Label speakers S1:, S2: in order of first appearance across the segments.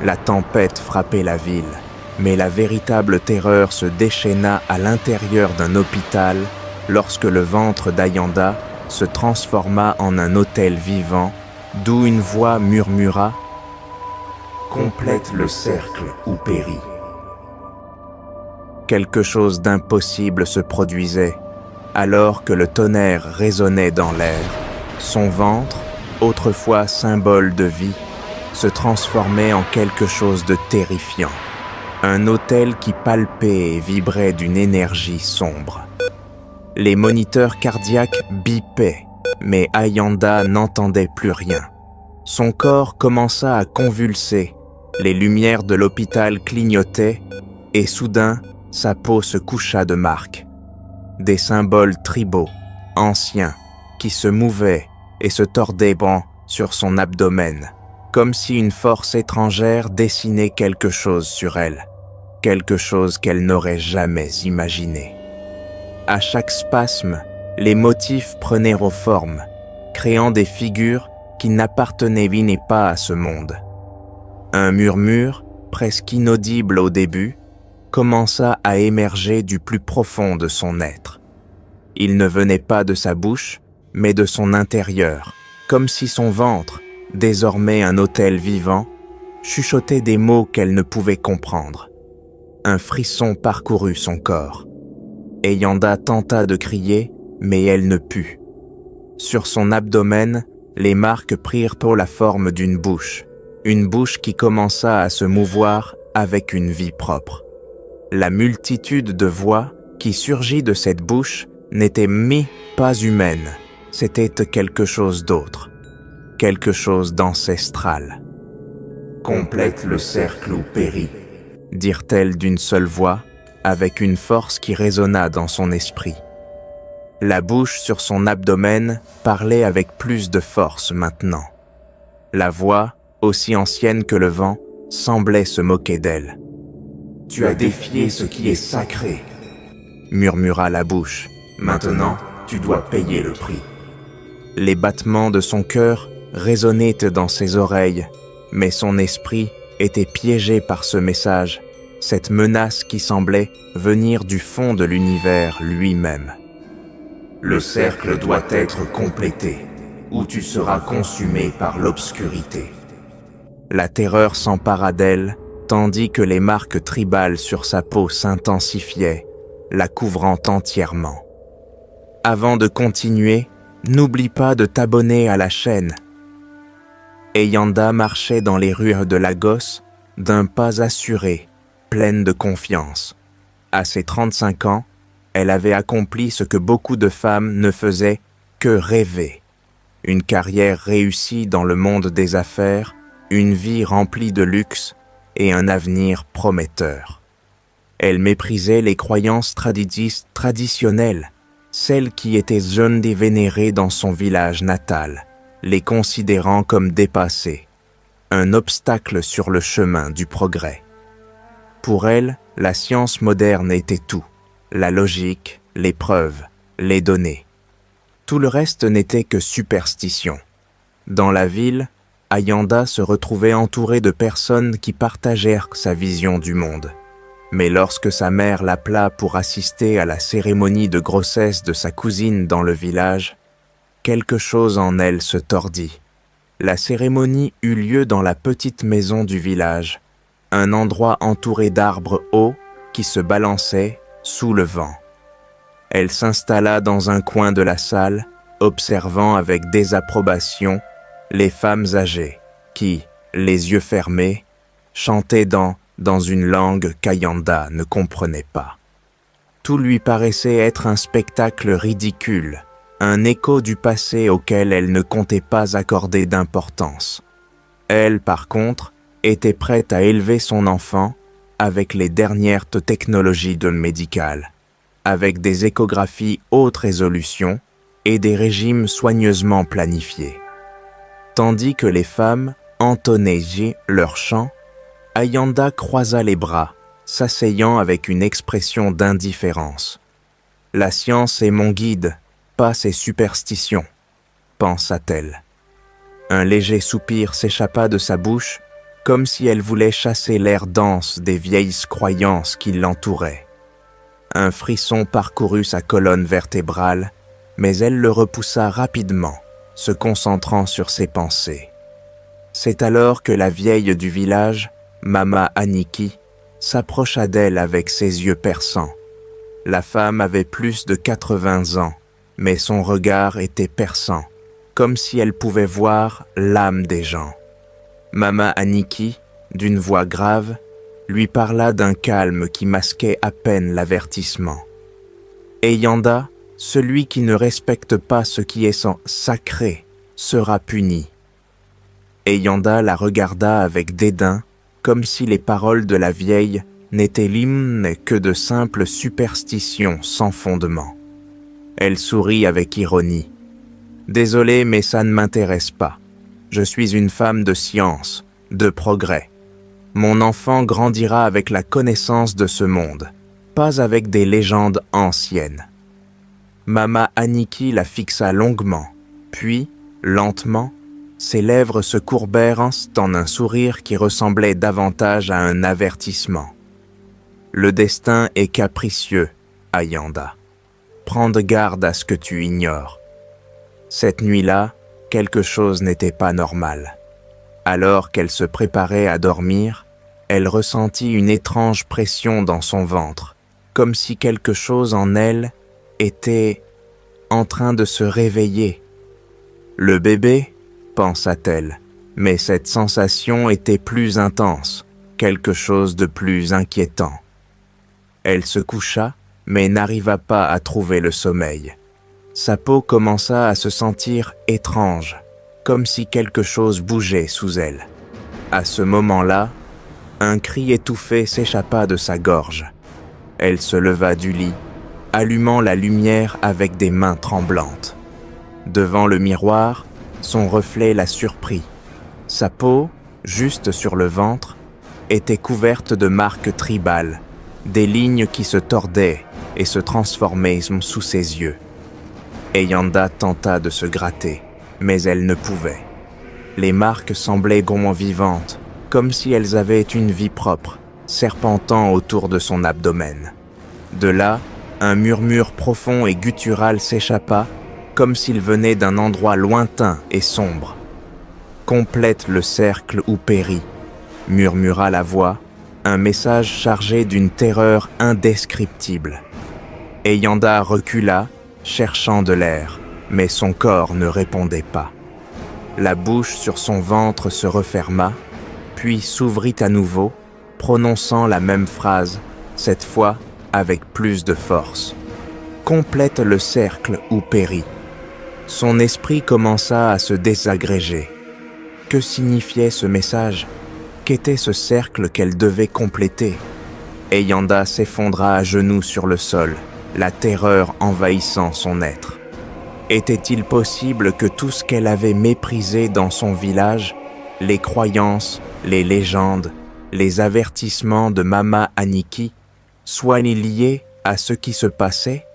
S1: La tempête frappait la ville, mais la véritable terreur se déchaîna à l'intérieur d'un hôpital lorsque le ventre d'Ayanda se transforma en un autel vivant, d'où une voix murmura « Complète le cercle ou péris ». Quelque chose d'impossible se produisait, alors que le tonnerre résonnait dans l'air. Son ventre, autrefois symbole de vie, se transformait en quelque chose de terrifiant. Un autel qui palpait et vibrait d'une énergie sombre. Les moniteurs cardiaques bipaient, mais Ayanda n'entendait plus rien. Son corps commença à convulser, les lumières de l'hôpital clignotaient, et soudain, sa peau se coucha de marques. Des symboles tribaux, anciens, qui se mouvaient et se tordaient sur son abdomen, comme si une force étrangère dessinait quelque chose sur elle, quelque chose qu'elle n'aurait jamais imaginé. À chaque spasme, les motifs prenaient forme, créant des figures qui n'appartenaient pas à ce monde. Un murmure, presque inaudible au début, commença à émerger du plus profond de son être. Il ne venait pas de sa bouche, mais de son intérieur, comme si son ventre, désormais un autel vivant, chuchotait des mots qu'elle ne pouvait comprendre. Un frisson parcourut son corps. Ayanda tenta de crier, mais elle ne put. Sur son abdomen, les marques prirent pour la forme d'une bouche qui commença à se mouvoir avec une vie propre. La multitude de voix qui surgit de cette bouche n'était pas humaine, c'était quelque chose d'autre, quelque chose d'ancestral. « Complète le cercle ou péris », dirent-elles d'une seule voix, avec une force qui résonna dans son esprit. La bouche sur son abdomen parlait avec plus de force maintenant. La voix, aussi ancienne que le vent, semblait se moquer d'elle. « Tu as défié ce qui est sacré », murmura la bouche. « Maintenant, tu dois payer le prix. » Les battements de son cœur résonnaient dans ses oreilles, mais son esprit était piégé par ce message, cette menace qui semblait venir du fond de l'univers lui-même. « Le cercle doit être complété, ou tu seras consumé par l'obscurité. » La terreur s'empara d'elle, tandis que les marques tribales sur sa peau s'intensifiaient, la couvrant entièrement. Avant de continuer, n'oublie pas de t'abonner à la chaîne. Ayanda marchait dans les rues de Lagos d'un pas assuré, pleine de confiance. À ses 35 ans, elle avait accompli ce que beaucoup de femmes ne faisaient que rêver. Une carrière réussie dans le monde des affaires, une vie remplie de luxe et un avenir prometteur. Elle méprisait les croyances traditionnelles, celles qui étaient jeunes et vénérées dans son village natal, les considérant comme dépassées, un obstacle sur le chemin du progrès. Pour elle, la science moderne était tout, la logique, les preuves, les données. Tout le reste n'était que superstition. Dans la ville, Ayanda se retrouvait entourée de personnes qui partagèrent sa vision du monde. Mais lorsque sa mère l'appela pour assister à la cérémonie de grossesse de sa cousine dans le village, quelque chose en elle se tordit. La cérémonie eut lieu dans la petite maison du village, un endroit entouré d'arbres hauts qui se balançaient sous le vent. Elle s'installa dans un coin de la salle, observant avec désapprobation les femmes âgées qui, les yeux fermés, chantaient dans une langue qu'Ayanda ne comprenait pas. Tout lui paraissait être un spectacle ridicule, un écho du passé auquel elle ne comptait pas accorder d'importance. Elle, par contre, était prête à élever son enfant avec les dernières technologies médicales, avec des échographies haute résolution et des régimes soigneusement planifiés. Tandis que les femmes entonnaient leur chant, Ayanda croisa les bras, s'asseyant avec une expression d'indifférence. « La science est mon guide, pas ses superstitions, » pensa-t-elle. Un léger soupir s'échappa de sa bouche, comme si elle voulait chasser l'air dense des vieilles croyances qui l'entouraient. Un frisson parcourut sa colonne vertébrale, mais elle le repoussa rapidement, se concentrant sur ses pensées. C'est alors que la vieille du village, Mama Aniki, s'approcha d'elle avec ses yeux perçants. La femme avait plus de 80 ans, mais son regard était perçant, comme si elle pouvait voir l'âme des gens. Mama Aniki, d'une voix grave, lui parla d'un calme qui masquait à peine l'avertissement. « Eyanda, celui qui ne respecte pas ce qui est sacré, sera puni. » Eyanda la regarda avec dédain, comme si les paroles de la vieille n'étaient l'hymne que de simples superstitions sans fondement. Elle sourit avec ironie. « Désolée, mais ça ne m'intéresse pas. Je suis une femme de science, de progrès. Mon enfant grandira avec la connaissance de ce monde, pas avec des légendes anciennes. » Mama Aniki la fixa longuement, puis, lentement, ses lèvres se courbèrent en un sourire qui ressemblait davantage à un avertissement. « Le destin est capricieux, Ayanda. Prends garde à ce que tu ignores. » Cette nuit-là, quelque chose n'était pas normal. Alors qu'elle se préparait à dormir, elle ressentit une étrange pression dans son ventre, comme si quelque chose en elle était en train de se réveiller. Le bébé, pensa-t-elle, mais cette sensation était plus intense, quelque chose de plus inquiétant. Elle se coucha, mais n'arriva pas à trouver le sommeil. Sa peau commença à se sentir étrange, comme si quelque chose bougeait sous elle. À ce moment-là, un cri étouffé s'échappa de sa gorge. Elle se leva du lit, allumant la lumière avec des mains tremblantes. Devant le miroir, son reflet la surprit. Sa peau, juste sur le ventre, était couverte de marques tribales, des lignes qui se tordaient et se transformaient sous ses yeux. Eyanda tenta de se gratter, mais elle ne pouvait. Les marques semblaient vivantes, comme si elles avaient une vie propre, serpentant autour de son abdomen. De là, un murmure profond et guttural s'échappa, comme s'il venait d'un endroit lointain et sombre. « Complète le cercle ou périt », murmura la voix, un message chargé d'une terreur indescriptible. Eyanda recula, cherchant de l'air, mais son corps ne répondait pas. La bouche sur son ventre se referma, puis s'ouvrit à nouveau, prononçant la même phrase, cette fois avec plus de force. « Complète le cercle ou périt ». Son esprit commença à se désagréger. Que signifiait ce message? Qu'était ce cercle qu'elle devait compléter? Eyanda s'effondra à genoux sur le sol, la terreur envahissant son être. Était-il possible que tout ce qu'elle avait méprisé dans son village, les croyances, les légendes, les avertissements de Mama Aniki, soient liés à ce qui se passait?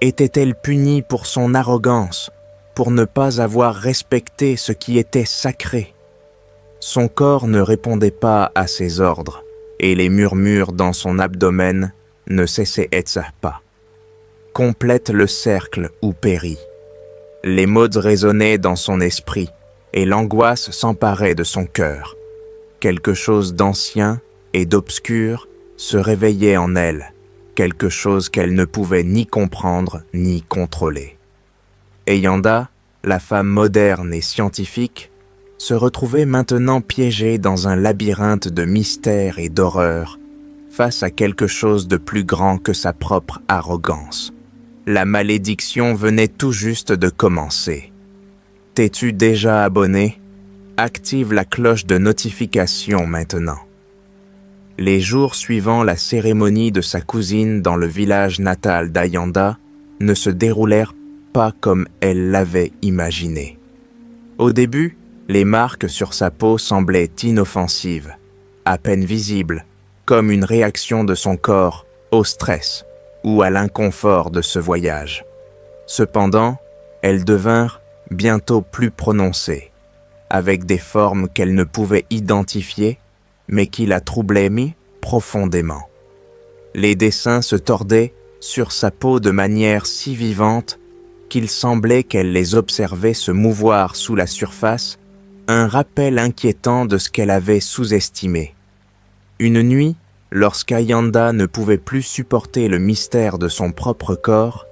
S1: Était-elle punie pour son arrogance, pour ne pas avoir respecté ce qui était sacré? Son corps ne répondait pas à ses ordres, et les murmures dans son abdomen ne cessaient pas. Complète le cercle ou périt. Les mots résonnaient dans son esprit, et l'angoisse s'emparait de son cœur. Quelque chose d'ancien et d'obscur se réveillait en elle, quelque chose qu'elle ne pouvait ni comprendre ni contrôler. Eyanda, la femme moderne et scientifique, se retrouvait maintenant piégée dans un labyrinthe de mystères et d'horreurs, face à quelque chose de plus grand que sa propre arrogance. La malédiction venait tout juste de commencer. T'es-tu déjà abonné? Active la cloche de notification maintenant. Les jours suivant la cérémonie de sa cousine dans le village natal d'Ayanda ne se déroulèrent pas comme elle l'avait imaginé. Au début, les marques sur sa peau semblaient inoffensives, à peine visibles, comme une réaction de son corps au stress ou à l'inconfort de ce voyage. Cependant, elles devinrent bientôt plus prononcées. avec des formes qu'elle ne pouvait identifier, mais qui la troublaient profondément. Les dessins se tordaient sur sa peau de manière si vivante qu'il semblait qu'elle les observait se mouvoir sous la surface, un rappel inquiétant de ce qu'elle avait sous-estimé. Une nuit, lorsqu'Ayanda ne pouvait plus supporter le mystère de son propre corps,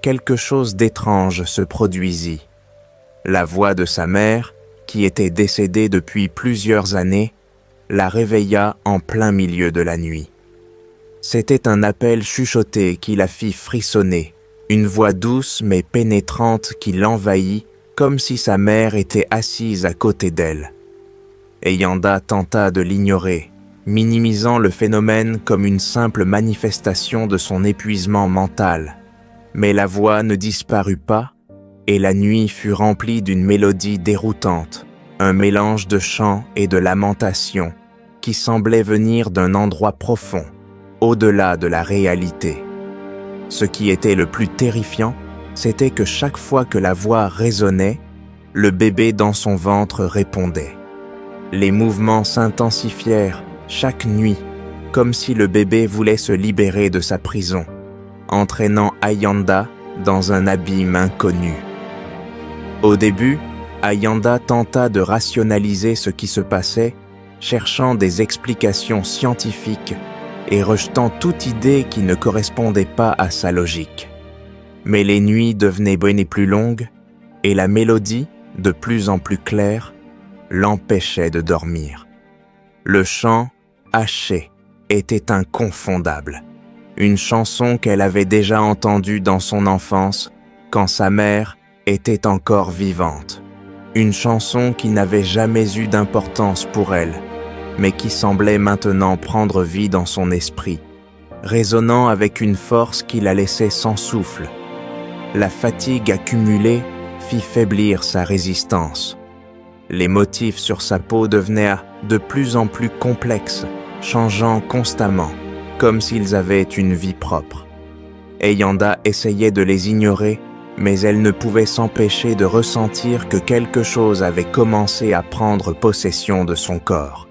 S1: quelque chose d'étrange se produisit. La voix de sa mère, qui était décédée depuis plusieurs années, la réveilla en plein milieu de la nuit. C'était un appel chuchoté qui la fit frissonner, une voix douce mais pénétrante qui l'envahit comme si sa mère était assise à côté d'elle. Ayanda tenta de l'ignorer, minimisant le phénomène comme une simple manifestation de son épuisement mental. Mais la voix ne disparut pas, et la nuit fut remplie d'une mélodie déroutante, un mélange de chants et de lamentations qui semblait venir d'un endroit profond, au-delà de la réalité. Ce qui était le plus terrifiant, c'était que chaque fois que la voix résonnait, le bébé dans son ventre répondait. Les mouvements s'intensifièrent chaque nuit, comme si le bébé voulait se libérer de sa prison, entraînant Ayanda dans un abîme inconnu. Au début, Ayanda tenta de rationaliser ce qui se passait, cherchant des explications scientifiques et rejetant toute idée qui ne correspondait pas à sa logique. Mais les nuits devenaient plus longues et la mélodie, de plus en plus claire, l'empêchait de dormir. Le chant, haché, était inconfondable. Une chanson qu'elle avait déjà entendue dans son enfance, quand sa mère était encore vivante. Une chanson qui n'avait jamais eu d'importance pour elle, mais qui semblait maintenant prendre vie dans son esprit, résonnant avec une force qui la laissait sans souffle. La fatigue accumulée fit faiblir sa résistance. Les motifs sur sa peau devenaient de plus en plus complexes, changeant constamment, comme s'ils avaient une vie propre. Ayanda essayait de les ignorer, mais elle ne pouvait s'empêcher de ressentir que quelque chose avait commencé à prendre possession de son corps.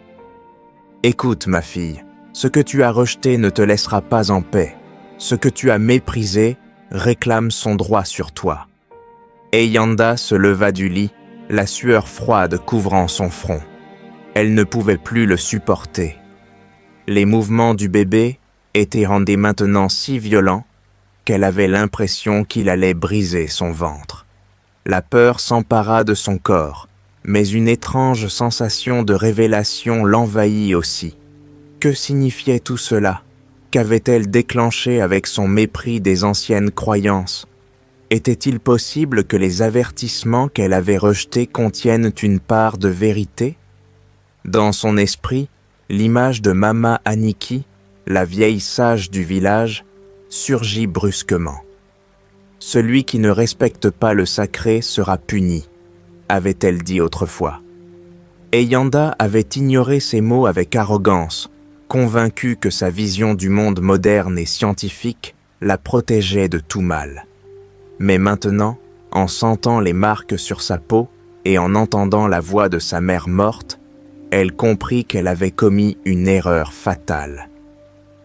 S1: « Écoute, ma fille, ce que tu as rejeté ne te laissera pas en paix. Ce que tu as méprisé réclame son droit sur toi. » Ayanda se leva du lit, la sueur froide couvrant son front. Elle ne pouvait plus le supporter. Les mouvements du bébé étaient rendus maintenant si violents qu'elle avait l'impression qu'il allait briser son ventre. La peur s'empara de son corps, mais une étrange sensation de révélation l'envahit aussi. Que signifiait tout cela? Qu'avait-elle déclenché avec son mépris des anciennes croyances? Était-il possible que les avertissements qu'elle avait rejetés contiennent une part de vérité? Dans son esprit, l'image de Mama Aniki, la vieille sage du village, surgit brusquement. « Celui qui ne respecte pas le sacré sera puni », avait-elle dit autrefois. Ayanda avait ignoré ces mots avec arrogance, convaincue que sa vision du monde moderne et scientifique la protégeait de tout mal. Mais maintenant, en sentant les marques sur sa peau et en entendant la voix de sa mère morte, elle comprit qu'elle avait commis une erreur fatale.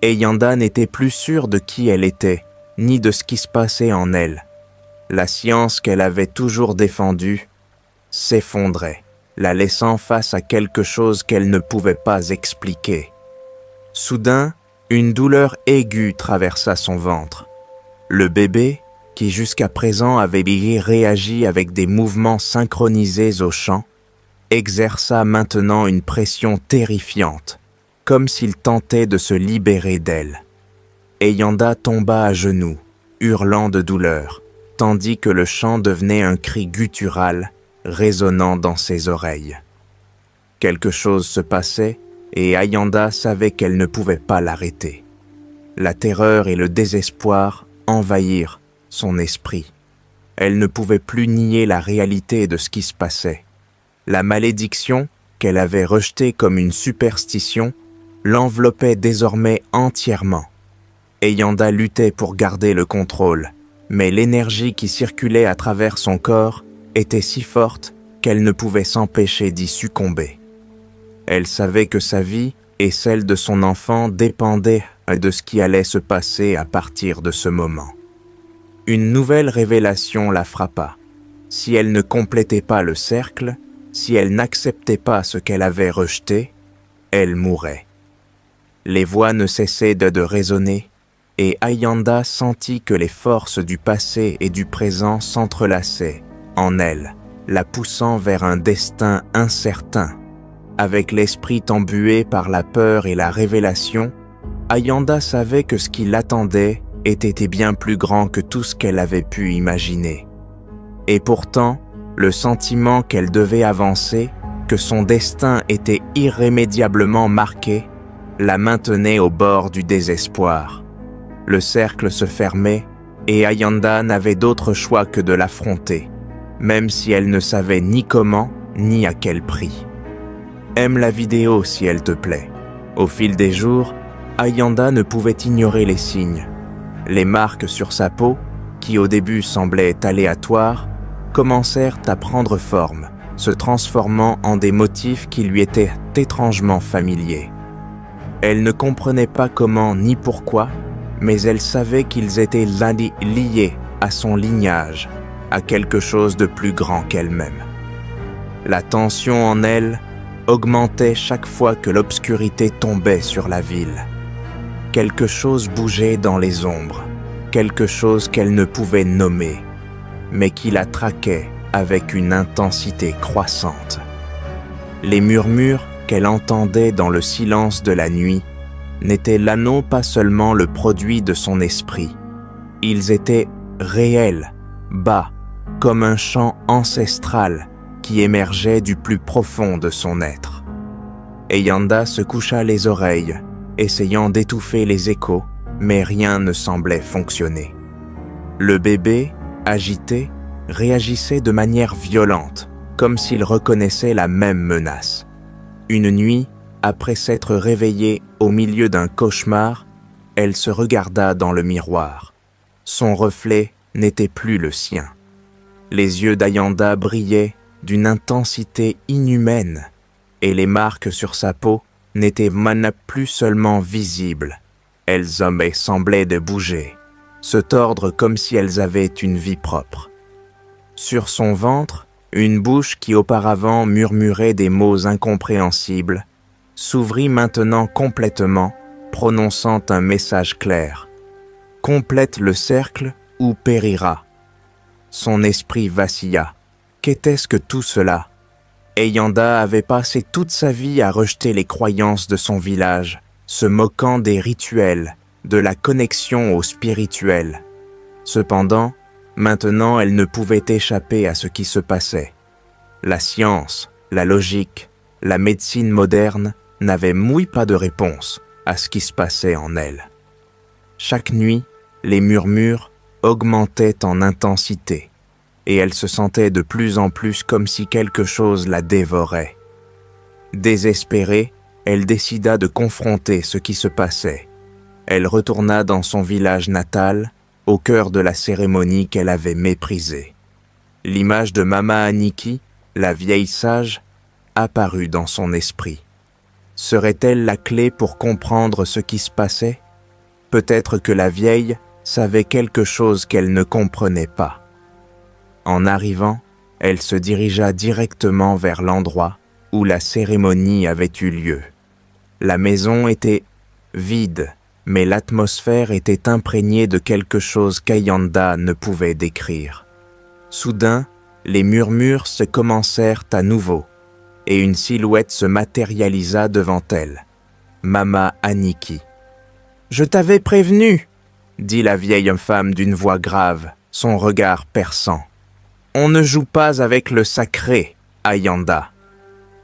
S1: Ayanda n'était plus sûre de qui elle était, ni de ce qui se passait en elle. La science qu'elle avait toujours défendue s'effondrait, la laissant face à quelque chose qu'elle ne pouvait pas expliquer. Soudain, une douleur aiguë traversa son ventre. Le bébé, qui jusqu'à présent avait réagi avec des mouvements synchronisés au chant, exerça maintenant une pression terrifiante, comme s'il tentait de se libérer d'elle. Ayanda tomba à genoux, hurlant de douleur, tandis que le chant devenait un cri guttural, résonnant dans ses oreilles. Quelque chose se passait, et Ayanda savait qu'elle ne pouvait pas l'arrêter. La terreur et le désespoir envahirent son esprit. Elle ne pouvait plus nier la réalité de ce qui se passait. La malédiction, qu'elle avait rejetée comme une superstition, l'enveloppait désormais entièrement. Ayanda luttait pour garder le contrôle, mais l'énergie qui circulait à travers son corps était si forte qu'elle ne pouvait s'empêcher d'y succomber. Elle savait que sa vie et celle de son enfant dépendaient de ce qui allait se passer à partir de ce moment. Une nouvelle révélation la frappa. Si elle ne complétait pas le cercle, si elle n'acceptait pas ce qu'elle avait rejeté, elle mourrait. Les voix ne cessaient de résonner, et Ayanda sentit que les forces du passé et du présent s'entrelaçaient en elle, la poussant vers un destin incertain. Avec l'esprit embué par la peur et la révélation, Ayanda savait que ce qui l'attendait était bien plus grand que tout ce qu'elle avait pu imaginer. Et pourtant, le sentiment qu'elle devait avancer, que son destin était irrémédiablement marqué, la maintenait au bord du désespoir. Le cercle se fermait et Ayanda n'avait d'autre choix que de l'affronter, même si elle ne savait ni comment ni à quel prix. Aime la vidéo si elle te plaît. Au fil des jours, Ayanda ne pouvait ignorer les signes. Les marques sur sa peau, qui au début semblaient aléatoires, commencèrent à prendre forme, se transformant en des motifs qui lui étaient étrangement familiers. Elle ne comprenait pas comment ni pourquoi, mais elle savait qu'ils étaient liés à son lignage, à quelque chose de plus grand qu'elle-même. La tension en elle augmentait chaque fois que l'obscurité tombait sur la ville. Quelque chose bougeait dans les ombres, quelque chose qu'elle ne pouvait nommer, mais qui la traquait avec une intensité croissante. Les murmures qu'elle entendait dans le silence de la nuit n'étaient là non pas seulement le produit de son esprit, ils étaient réels, bas, comme un chant ancestral qui émergeait du plus profond de son être. Ayanda se coucha les oreilles, essayant d'étouffer les échos, mais rien ne semblait fonctionner. Le bébé, agité, réagissait de manière violente, comme s'il reconnaissait la même menace. Une nuit, après s'être réveillée au milieu d'un cauchemar, elle se regarda dans le miroir. Son reflet n'était plus le sien. Les yeux d'Ayanda brillaient d'une intensité inhumaine, et les marques sur sa peau n'étaient plus seulement visibles. Elles semblaient de bouger, se tordre comme si elles avaient une vie propre. Sur son ventre, une bouche qui auparavant murmurait des mots incompréhensibles s'ouvrit maintenant complètement, prononçant un message clair. « Complète le cercle ou périra ». Son esprit vacilla. Qu'était-ce que tout cela? Ayanda avait passé toute sa vie à rejeter les croyances de son village, se moquant des rituels, de la connexion au spirituel. Cependant, maintenant elle ne pouvait échapper à ce qui se passait. La science, la logique, la médecine moderne n'avaient pas de réponse à ce qui se passait en elle. Chaque nuit, les murmures augmentaient en intensité, et elle se sentait de plus en plus comme si quelque chose la dévorait. Désespérée, elle décida de confronter ce qui se passait. Elle retourna dans son village natal, au cœur de la cérémonie qu'elle avait méprisée. L'image de Mama Aniki, la vieille sage, apparut dans son esprit. Serait-elle la clé pour comprendre ce qui se passait? Peut-être que la vieille savait quelque chose qu'elle ne comprenait pas. En arrivant, elle se dirigea directement vers l'endroit où la cérémonie avait eu lieu. La maison était vide, mais l'atmosphère était imprégnée de quelque chose qu'Ayanda ne pouvait décrire. Soudain, les murmures se commencèrent à nouveau, et une silhouette se matérialisa devant elle. Mama Aniki. « Je t'avais prévenu !» dit la vieille femme d'une voix grave, son regard perçant. « On ne joue pas avec le sacré, Ayanda.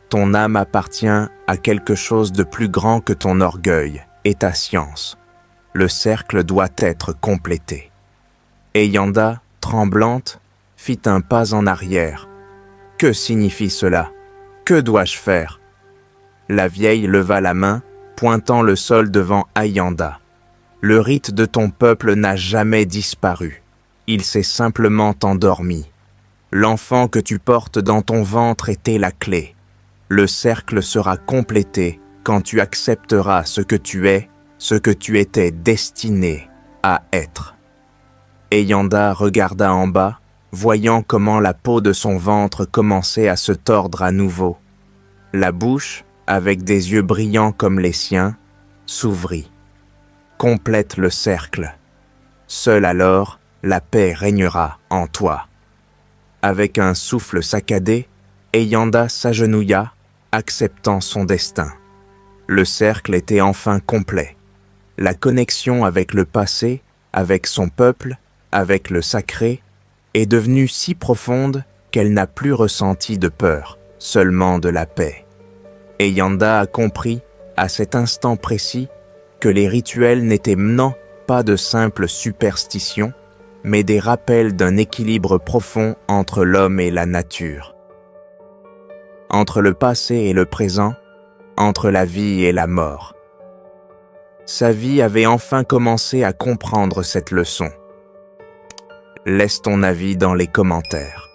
S1: Ton âme appartient à quelque chose de plus grand que ton orgueil et ta science. Le cercle doit être complété. » Ayanda, tremblante, fit un pas en arrière. « Que signifie cela? Que dois-je faire ?» La vieille leva la main, pointant le sol devant Ayanda. « Le rite de ton peuple n'a jamais disparu. Il s'est simplement endormi. L'enfant que tu portes dans ton ventre était la clé. Le cercle sera complété quand tu accepteras ce que tu es, ce que tu étais destiné à être. » Et Yanda regarda en bas, voyant comment la peau de son ventre commençait à se tordre à nouveau. La bouche, avec des yeux brillants comme les siens, s'ouvrit. Complète le cercle. Seule alors, la paix régnera en toi. Avec un souffle saccadé, Eyanda s'agenouilla, acceptant son destin. Le cercle était enfin complet. La connexion avec le passé, avec son peuple, avec le sacré, est devenue si profonde qu'elle n'a plus ressenti de peur, seulement de la paix. Eyanda a compris, à cet instant précis, que les rituels n'étaient non pas de simples superstitions, mais des rappels d'un équilibre profond entre l'homme et la nature. Entre le passé et le présent, entre la vie et la mort. Sa vie avait enfin commencé à comprendre cette leçon. Laisse ton avis dans les commentaires.